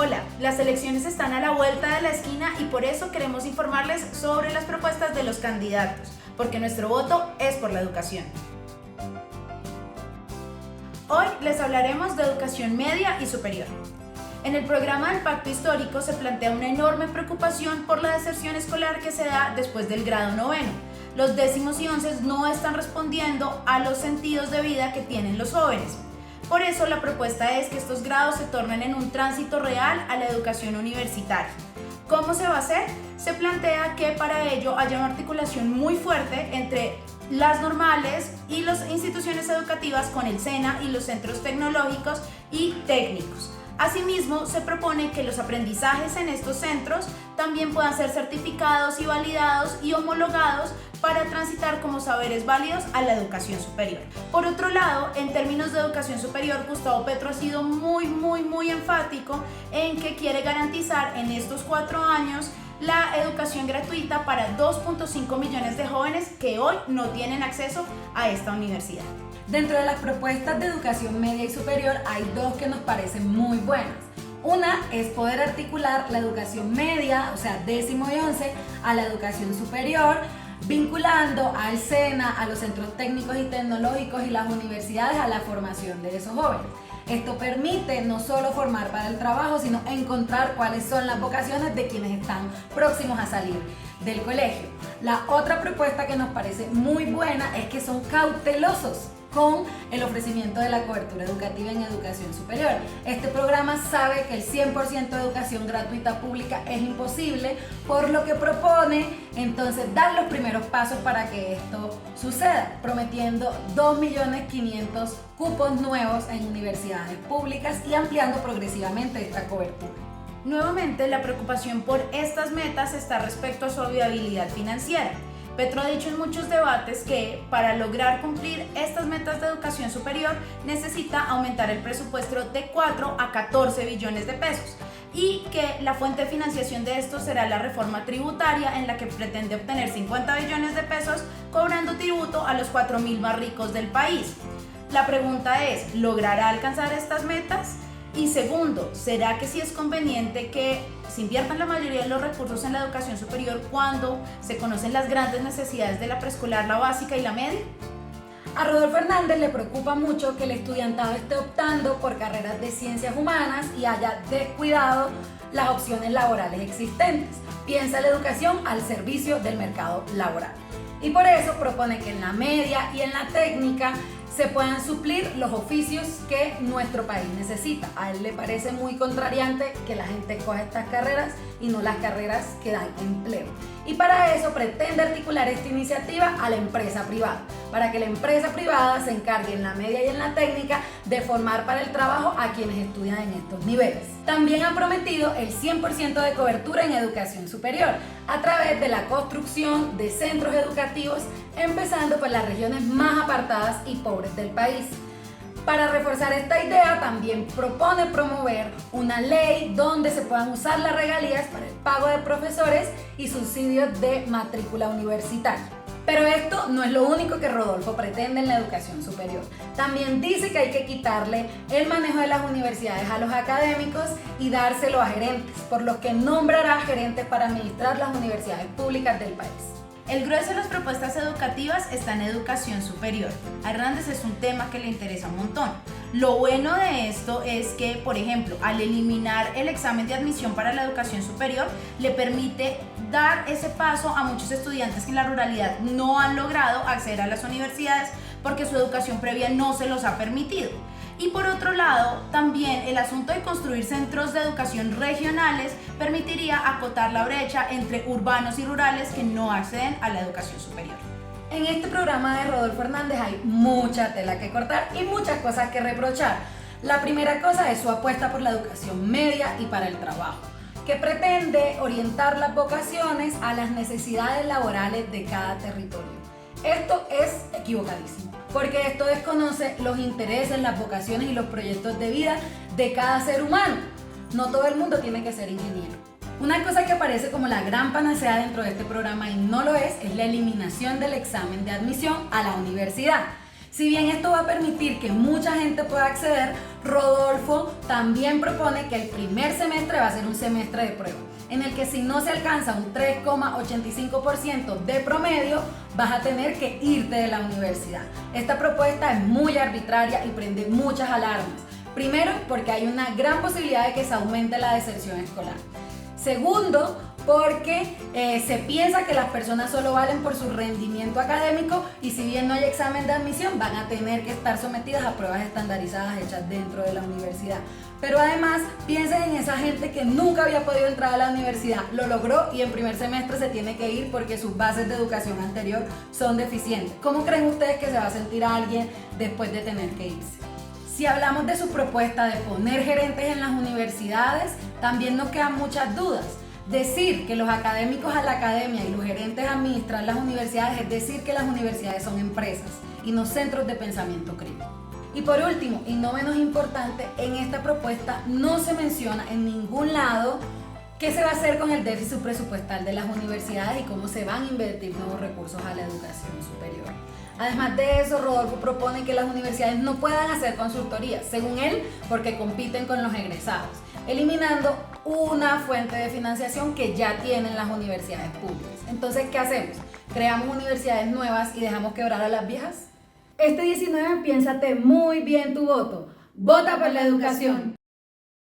Hola, las elecciones están a la vuelta de la esquina y por eso queremos informarles sobre las propuestas de los candidatos, porque nuestro voto es por la educación. Hoy les hablaremos de educación media y superior. En el programa del Pacto Histórico se plantea una enorme preocupación por la deserción escolar que se da después del grado noveno. Los décimos y onces no están respondiendo a los sentidos de vida que tienen los jóvenes. Por eso la propuesta es que estos grados se tornen en un tránsito real a la educación universitaria. ¿Cómo se va a hacer? Se plantea que para ello haya una articulación muy fuerte entre las normales y las instituciones educativas con el SENA y los centros tecnológicos y técnicos. Asimismo, se propone que los aprendizajes en estos centros también puedan ser certificados y validados y homologados para transitar como saberes válidos a la educación superior. Por otro lado, en términos de educación superior, Gustavo Petro ha sido muy enfático en que quiere garantizar en estos 4 años la educación gratuita para 2.5 millones de jóvenes que hoy no tienen acceso a esta universidad. Dentro de las propuestas de educación media y superior hay dos que nos parecen muy buenas. Una es poder articular la educación media, o sea, décimo y once, a la educación superior, vinculando al SENA, a los centros técnicos y tecnológicos y las universidades a la formación de esos jóvenes. Esto permite no solo formar para el trabajo, sino encontrar cuáles son las vocaciones de quienes están próximos a salir del colegio. La otra propuesta que nos parece muy buena es que son cautelosos con el ofrecimiento de la cobertura educativa en educación superior. Este programa sabe que el 100% de educación gratuita pública es imposible, por lo que propone entonces dar los primeros pasos para que esto suceda, prometiendo 2.500.000 cupos nuevos en universidades públicas y ampliando progresivamente esta cobertura. Nuevamente, la preocupación por estas metas está respecto a su viabilidad financiera. Petro ha dicho en muchos debates que para lograr cumplir estas metas de educación superior necesita aumentar el presupuesto de 4 a 14 billones de pesos y que la fuente de financiación de esto será la reforma tributaria en la que pretende obtener 50 billones de pesos cobrando tributo a los 4.000 más ricos del país. La pregunta es, ¿logrará alcanzar estas metas? Y segundo, ¿será que sí es conveniente que se inviertan la mayoría de los recursos en la educación superior cuando se conocen las grandes necesidades de la preescolar, la básica y la media? A Rodolfo Hernández le preocupa mucho que el estudiantado esté optando por carreras de ciencias humanas y haya descuidado las opciones laborales existentes. Piensa la educación al servicio del mercado laboral. Y por eso propone que en la media y en la técnica se puedan suplir los oficios que nuestro país necesita. A él le parece muy contrariante que la gente coja estas carreras y no las carreras que dan empleo. Y para eso pretende articular esta iniciativa a la empresa privada, para que la empresa privada se encargue en la media y en la técnica de formar para el trabajo a quienes estudian en estos niveles. También han prometido el 100% de cobertura en educación superior a través de la construcción de centros educativos, empezando por las regiones más apartadas y pobres del país. Para reforzar esta idea, también propone promover una ley donde se puedan usar las regalías para el pago de profesores y subsidios de matrícula universitaria. Pero esto no es lo único que Rodolfo pretende en la educación superior. También dice que hay que quitarle el manejo de las universidades a los académicos y dárselo a gerentes, por lo que nombrará gerentes para administrar las universidades públicas del país. El grueso de las propuestas educativas está en educación superior. A Hernández es un tema que le interesa un montón. Lo bueno de esto es que, por ejemplo, al eliminar el examen de admisión para la educación superior, le permite dar ese paso a muchos estudiantes que en la ruralidad no han logrado acceder a las universidades porque su educación previa no se los ha permitido. Y por otro lado, también el asunto de construir centros de educación regionales permitiría acotar la brecha entre urbanos y rurales que no acceden a la educación superior. En este programa de Rodolfo Hernández hay mucha tela que cortar y muchas cosas que reprochar. La primera cosa es su apuesta por la educación media y para el trabajo, que pretende orientar las vocaciones a las necesidades laborales de cada territorio. Esto es equivocadísimo, porque esto desconoce los intereses, las vocaciones y los proyectos de vida de cada ser humano. No todo el mundo tiene que ser ingeniero. Una cosa que parece como la gran panacea dentro de este programa y no lo es la eliminación del examen de admisión a la universidad. Si bien esto va a permitir que mucha gente pueda acceder, Rodolfo también propone que el primer semestre va a ser un semestre de prueba, en el que si no se alcanza un 3,85% de promedio, vas a tener que irte de la universidad. Esta propuesta es muy arbitraria y prende muchas alarmas. Primero, porque hay una gran posibilidad de que se aumente la deserción escolar. Segundo, porque se piensa que las personas solo valen por su rendimiento académico y si bien no hay examen de admisión, van a tener que estar sometidas a pruebas estandarizadas hechas dentro de la universidad. Pero además, piensen en esa gente que nunca había podido entrar a la universidad, lo logró y en primer semestre se tiene que ir porque sus bases de educación anterior son deficientes. ¿Cómo creen ustedes que se va a sentir alguien después de tener que irse? Si hablamos de su propuesta de poner gerentes en las universidades, también nos quedan muchas dudas. Decir que los académicos a la academia y los gerentes administran las universidades es decir que las universidades son empresas y no centros de pensamiento crítico. Y por último, y no menos importante, en esta propuesta no se menciona en ningún lado qué se va a hacer con el déficit presupuestal de las universidades y cómo se van a invertir nuevos recursos a la educación superior. Además de eso, Rodolfo propone que las universidades no puedan hacer consultorías, según él, porque compiten con los egresados, eliminando una fuente de financiación que ya tienen las universidades públicas. Entonces, ¿qué hacemos? ¿Creamos universidades nuevas y dejamos quebrar a las viejas? Este 19 piénsate muy bien tu voto. Vota por la educación.